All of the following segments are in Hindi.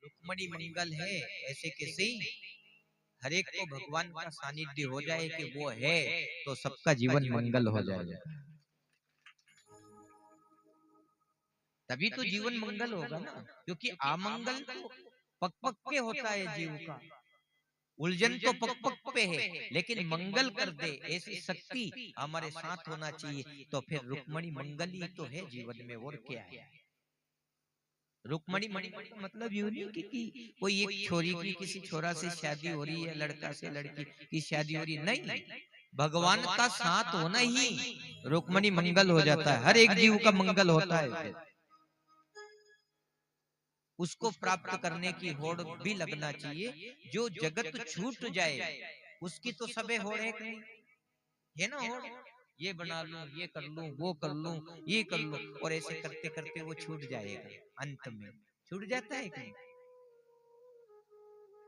रुक्मणी मंगल है ऐसे कैसे हर एक को भगवान का सानिध्य हो जाए कि वो है तो सबका जीवन मंगल हो जाएगा, तभी तो जीवन मंगल होगा ना। क्योंकि अमंगल तो पक पक पे होता है जीव का, उलझन तो पक पक पे है, लेकिन मंगल कर दे ऐसी शक्ति हमारे साथ होना चाहिए। तो फिर रुक्मणी मंगल ही तो है जीवन में, और क्या है। रुक्मणी मंगल का मतलब यूं नहीं कि कोई एक छोरी की किसी छोरा से शादी हो रही है, लड़का से लड़की की शादी हो रही, नहीं, भगवान का साथ होना ही रुक्मणी मंगल हो जाता है। हर एक जीव का मंगल होता है फिर। उसको प्राप्त करने की होड़ भी लगना चाहिए। जो जगत छूट जाए उसकी तो सबे होड़ है कि नहीं, है ना होड़। ये बना लूं, ये कर लूं, वो कर लूं, ये कर लूं, और ऐसे करते करते वो छूट जाएगा। अंत में छूट जाता है कि नहीं,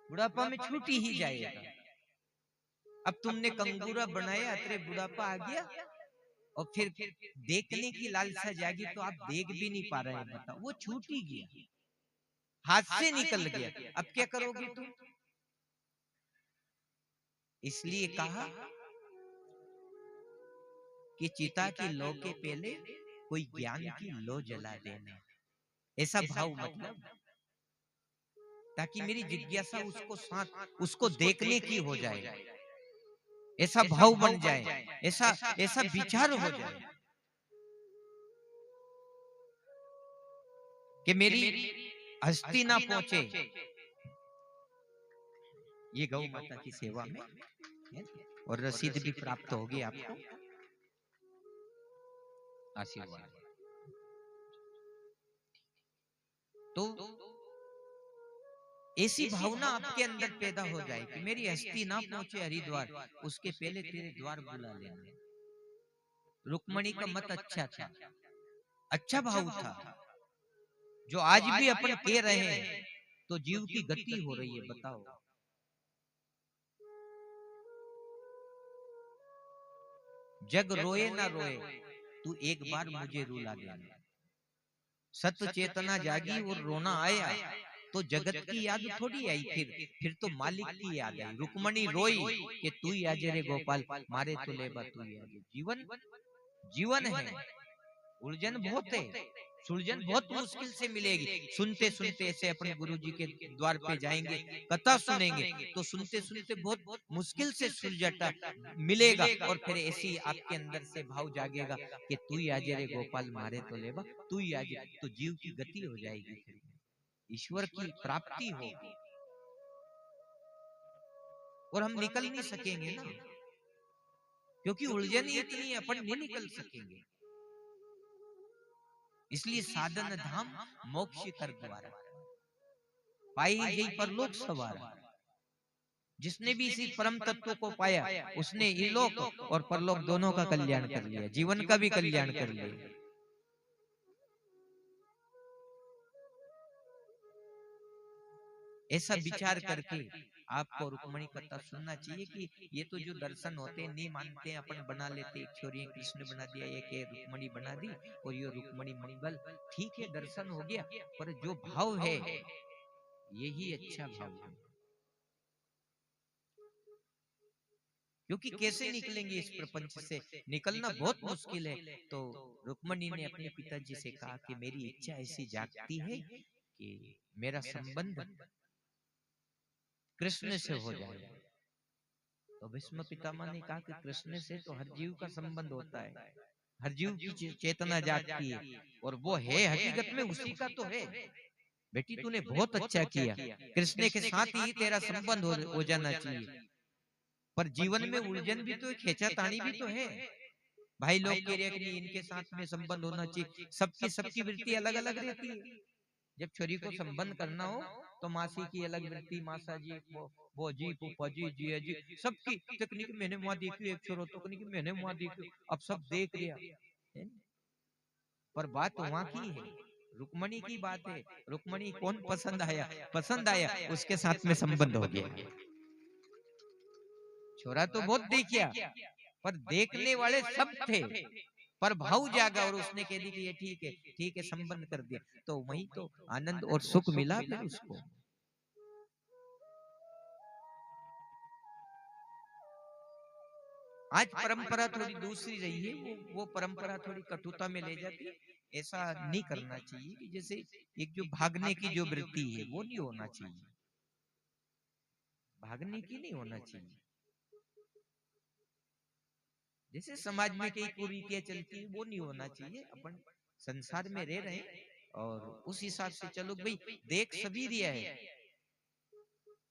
बुढ़ापा में छूट ही जाएगा। अब तुमने कंगूरा बनाया, तेरे बुढ़ापा आ गया और फिर देखने की लालसा जागी तो आप देख भी नहीं पा रहे हैं, बताओ, वो छूट ही गया, हाथ से निकल गया। अब क्या करोगे तुम। इसलिए कहा कि चिता की लो के पहले कोई ज्ञान की लो जला देना, ऐसा भाव मतलब, ताकि मेरी जिज्ञासा उसको साथ उसको देखने की हो जाए, ऐसा भाव बन जाए, ऐसा ऐसा विचार हो जाए कि मेरी हस्ती ना पहुंचे। ये गौ माता की सेवा में और रसीद भी प्राप्त होगी आपको, आशीर्वाद। तो ऐसी भावना आपके अंदर पैदा हो जाए कि मेरी हस्ती ना पहुंचे हरिद्वार, उसके पहले तेरे द्वार बुला लेना। रुक्मणी का मत अच्छा था, अच्छा भाव था, जो आज भी अपन कह रहे हैं। तो जीव की गति हो रही है, बताओ। जग रोए ना रोए, तू एक बार मुझे रुला देना। सत चेतना जागी और रोना आया, तो जगत की याद थोड़ी आई, फिर तो मालिक की याद आई। रुक्मणी रोई कि तू ही आजे रे गोपाल, मारे तो लेबा तू ही आजे। जीवन जीवन है, उलझन बहुत है, सुलझन बहुत मुश्किल से मिलेगी। सुनते सुनते ऐसे अपने गुरु जी के द्वार पे जाएंगे, कथा सुनेंगे, तो सुनते सुनते बहुत मुश्किल से सुलझटा मिलेगा, और फिर ऐसी आपके अंदर से भाव जागेगा कि तू ही आजे रे गोपाल, मारे तो लेबा तू ही आजे। तो जीव की गति हो जाएगी, फिर ईश्वर की प्राप्ति होगी, और हम निकल नहीं सकेंगे ना, क्योंकि उलझन ही इतनी है, अपन नहीं निकल सकेंगे। इसलिए साधन धाम मोक्ष कर द्वार, पाई यही परलोक सवार। जिसने भी इसी परम तत्व को पाया, उसने इलोक और परलोक दोनों का कल्याण कर लिया, जीवन का भी कल्याण कर लिया। ऐसा विचार करके आपको रुक्मणी कथा सुनना चाहिए कि ये तो जो दर्शन होते हैं नहीं मानते हैं, अपन बना लेते, एक छोरी कृष्ण बना दिया, एक रुक्मणी बना दी, और ये रुक्मणी मंगल, ठीक है दर्शन हो गया, पर जो भाव है यही अच्छा भाव है। क्योंकि कैसे निकलेंगे इस प्रपंच से, निकलना बहुत मुश्किल है। तो रुक्मणी ने अपने पिताजी से कहा कि मेरी इच्छा ऐसी जागती है कि मेरा संबंध कृष्ण से हो जाए। तो भीष्म पितामह ने कहा कि कृष्ण से तो हर जीव का संबंध होता है, हर जीव की चेतना जागती है, और वो है हकीकत में उसी का तो है। बेटी तूने बहुत अच्छा किया, कृष्ण के साथ ही तेरा संबंध हो जाना चाहिए। पर जीवन में उलझन भी तो, खींचातानी भी तो है। भाई लोग कह रहे कि इनके साथ में संबंध होना चाहिए, सबकी सबकी वृत्ति अलग अलग रहती है। जब छोरी को संबंध करना हो तो मासी की अलग वृत्ति, मासा जी, वो जी, फूफा जी, जिया जी, सबकी तकनीक मैंने वहां देखी, एक छोरो तकनीक मैंने वहां देखी, अब सब देख लिया है? पर बात वहां की है, रुक्मणी की बात है। रुक्मणी कौन पसंद आया, पसंद आया, उसके साथ में संबंध हो गया। छोरा तो बहुत देखिया, पर देखने वाले सब थे, पर भाव जागा, और उसने कह दी कि ये ठीक है संबंध कर दिया। तो वही तो आनंद और सुख मिला फिर उसको। आज परंपरा थोड़ी दूसरी रही है, वो परंपरा थोड़ी कटुता में ले जाती है। ऐसा नहीं करना चाहिए कि जैसे एक जो भागने की जो वृत्ति है वो नहीं होना चाहिए, भागने की नहीं होना चाहिए। जैसे समाज में कई कुरीतियां चलती है वो नहीं होना चाहिए। अपन संसार में रह रहे हैं और उस हिसाब से चलो भाई, देख सभी रिया है,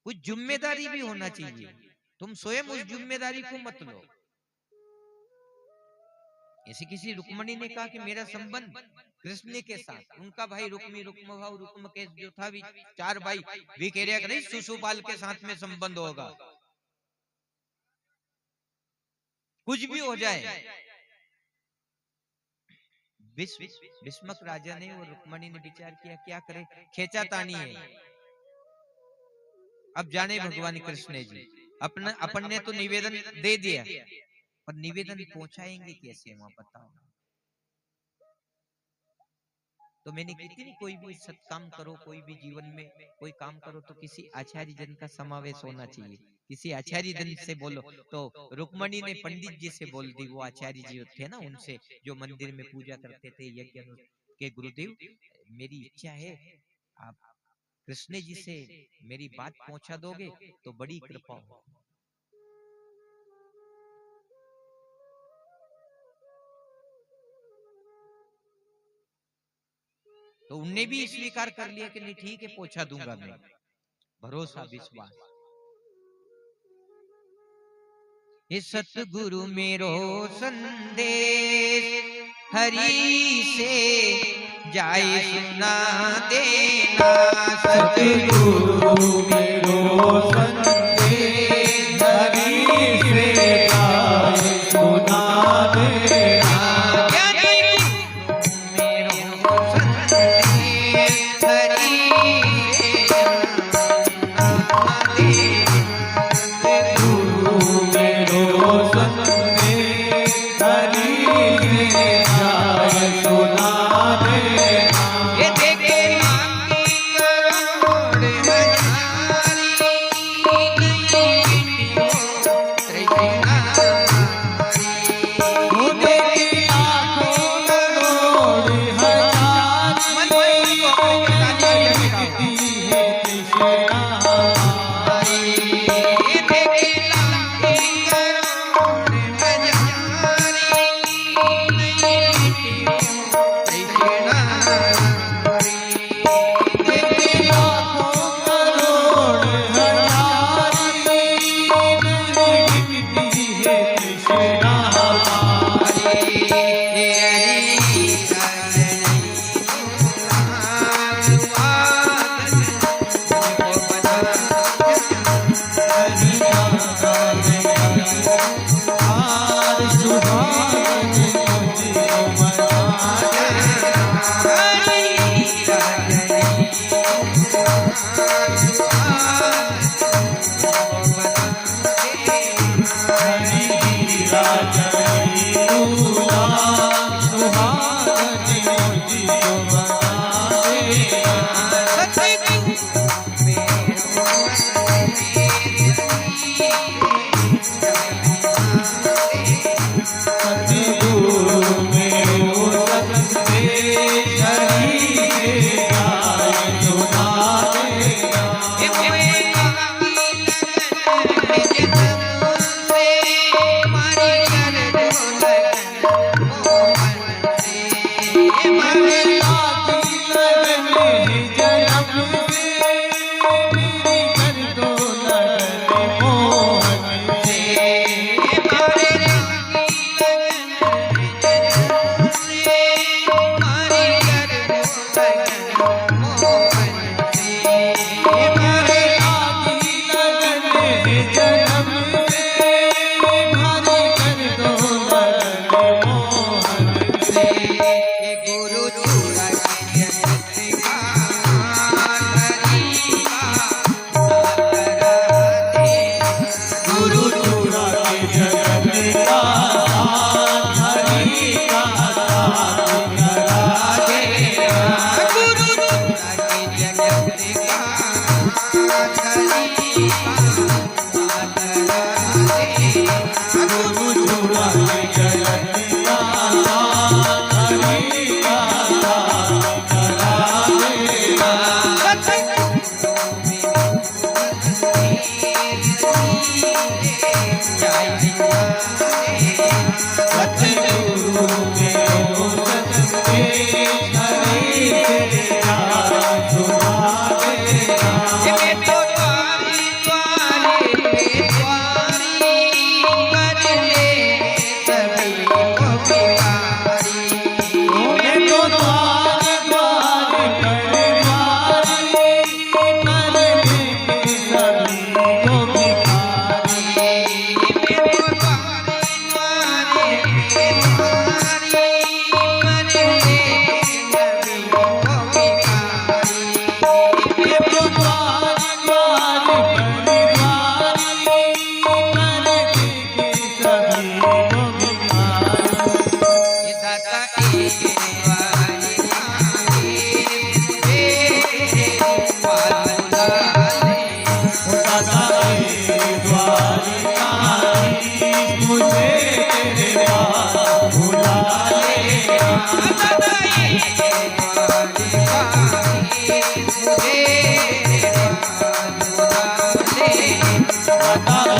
कुछ जिम्मेदारी भी होना चाहिए। तुम स्वयं उस जिम्मेदारी को मत लो। ऐसे किसी रुक्मणी ने कहा कि मेरा संबंध कृष्ण के साथ, उनका भाई रुक्मी रुक्मभाव रुक्मकेश जो था, 4 भाई विकेरिया नहीं, शिशुपाल के साथ में संबंध होगा, कुछ भी हो जाए। भीष्मक राजा ने और रुक्मणी ने विचार किया क्या करे, खेचातानी है। अब जाने भगवान कृष्ण जी, अपन ने तो निवेदन दे दिया, पर निवेदन पहुंचाएंगे कैसे वहां, बताओ। तो मैंने कहती नहीं, कोई भी सत्काम करो, कोई भी जीवन में कोई काम करो तो किसी आचार्य जन का समावेश होना चाहिए, किसी आचार्य जन से बोलो। तो रुक्मणी ने पंडित जी से बोल दी, वो आचार्य जी थे ना, उनसे जो मंदिर में पूजा करते थे यज्ञ के गुरुदेव, मेरी इच्छा है आप कृष्ण जी से मेरी बात पहुंचा दोगे तो बड़ी कृपा हो। तो उनने भी स्वीकार कर लिया कि नहीं ठीक है, पहुंचा दूंगा मैं, भरोसा विश्वास। ये सतगुरु मेरो संदेश हरि से जाए सुना देना, सतगुरु मेरो संदेश हरि से जाए सुना देना।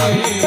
Thank you.